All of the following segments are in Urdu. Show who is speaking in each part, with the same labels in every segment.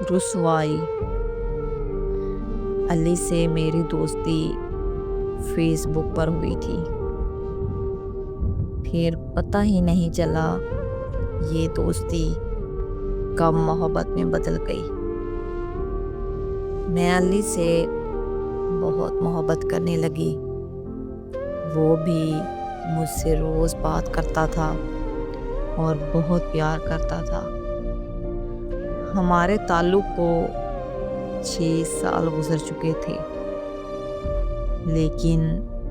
Speaker 1: رسوائی۔ علی سے میری دوستی فیس بک پر ہوئی تھی، پھر پتہ ہی نہیں چلا یہ دوستی کب محبت میں بدل گئی۔ میں علی سے بہت محبت کرنے لگی، وہ بھی مجھ سے روز بات کرتا تھا اور بہت پیار کرتا تھا۔ ہمارے تعلق کو 6 سال گزر چکے تھے، لیکن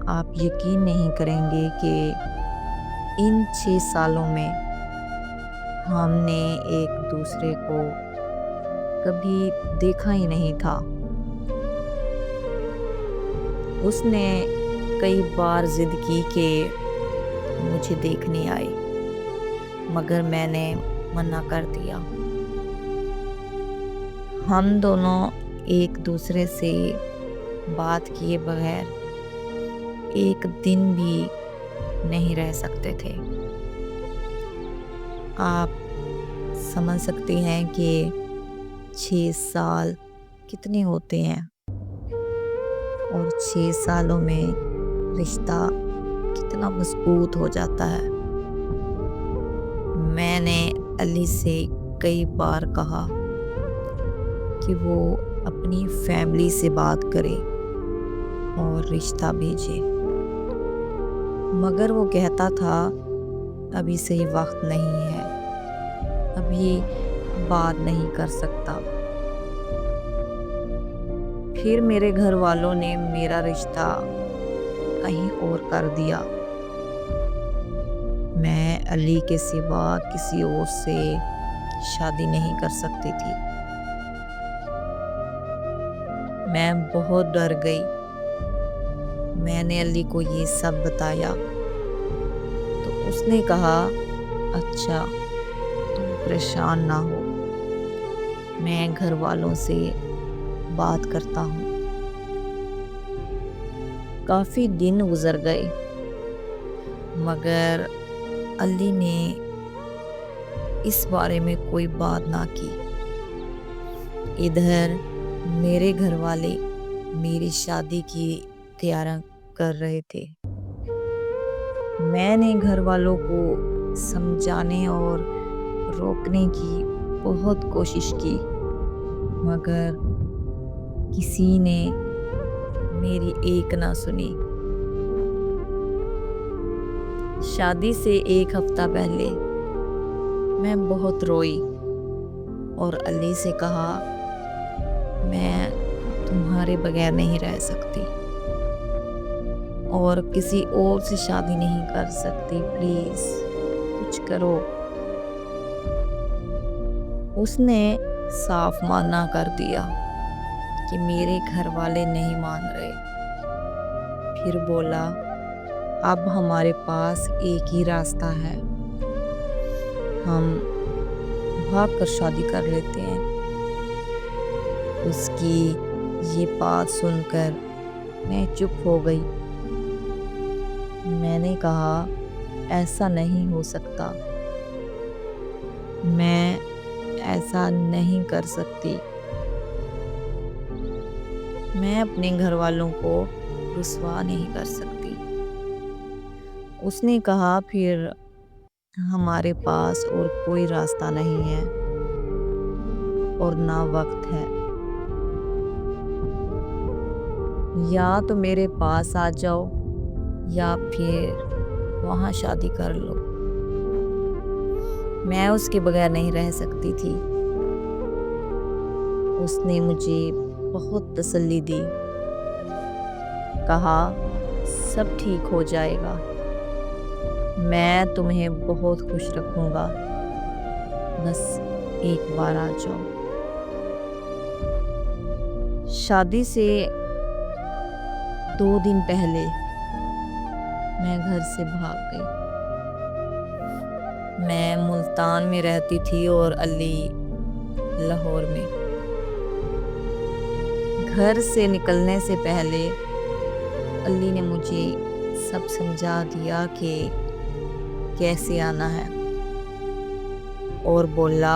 Speaker 1: آپ یقین نہیں کریں گے کہ ان 6 سالوں میں ہم نے ایک دوسرے کو کبھی دیکھا ہی نہیں تھا۔ اس نے کئی بار ضد کی کہ مجھے دیکھنے آئے، مگر میں نے منع کر دیا۔ ہم دونوں ایک دوسرے سے بات کیے بغیر ایک دن بھی نہیں رہ سکتے تھے۔ آپ سمجھ سکتے ہیں کہ 6 سال کتنے ہوتے ہیں، اور 6 سالوں میں رشتہ کتنا مضبوط ہو جاتا ہے۔ میں نے علی سے کئی بار کہا کہ وہ اپنی فیملی سے بات کرے اور رشتہ بھیجے، مگر وہ کہتا تھا ابھی صحیح وقت نہیں ہے، ابھی بات نہیں کر سکتا۔ پھر میرے گھر والوں نے میرا رشتہ کہیں اور کر دیا۔ میں علی کے سوا کسی اور سے شادی نہیں کر سکتی تھی۔ میں بہت ڈر گئی۔ میں نے علی کو یہ سب بتایا تو اس نے کہا، اچھا تم پریشان نہ ہو، میں گھر والوں سے بات کرتا ہوں۔ کافی دن گزر گئے، مگر علی نے اس بارے میں کوئی بات نہ کی۔ ادھر میرے گھر والے میری شادی کی تیاریاں کر رہے تھے۔ میں نے گھر والوں کو سمجھانے اور روکنے کی بہت کوشش کی، مگر کسی نے میری ایک نہ سنی۔ شادی سے 1 ہفتہ پہلے میں بہت روئی اور علی سے کہا، میں تمہارے بغیر نہیں رہ سکتی اور کسی اور سے شادی نہیں کر سکتی، پلیز کچھ کرو۔ اس نے صاف منع کر دیا کہ میرے گھر والے نہیں مان رہے۔ پھر بولا، اب ہمارے پاس ایک ہی راستہ ہے، ہم بھاگ کر شادی کر لیتے ہیں۔ اس کی یہ بات سن کر میں چپ ہو گئی۔ میں نے کہا، ایسا نہیں ہو سکتا، میں ایسا نہیں کر سکتی، میں اپنے گھر والوں کو رسوا نہیں کر سکتی۔ اس نے کہا، پھر ہمارے پاس اور کوئی راستہ نہیں ہے اور نہ وقت ہے، یا تو میرے پاس آ جاؤ یا پھر وہاں شادی کر لو۔ میں اس کے بغیر نہیں رہ سکتی تھی۔ اس نے مجھے بہت تسلی دی، کہا سب ٹھیک ہو جائے گا، میں تمہیں بہت خوش رکھوں گا، بس ایک بار آ جاؤ۔ شادی سے 2 دن پہلے میں گھر سے بھاگ گئی۔ میں ملتان میں رہتی تھی اور علی لاہور میں۔ گھر سے نکلنے سے پہلے علی نے مجھے سب سمجھا دیا کہ کیسے آنا ہے، اور بولا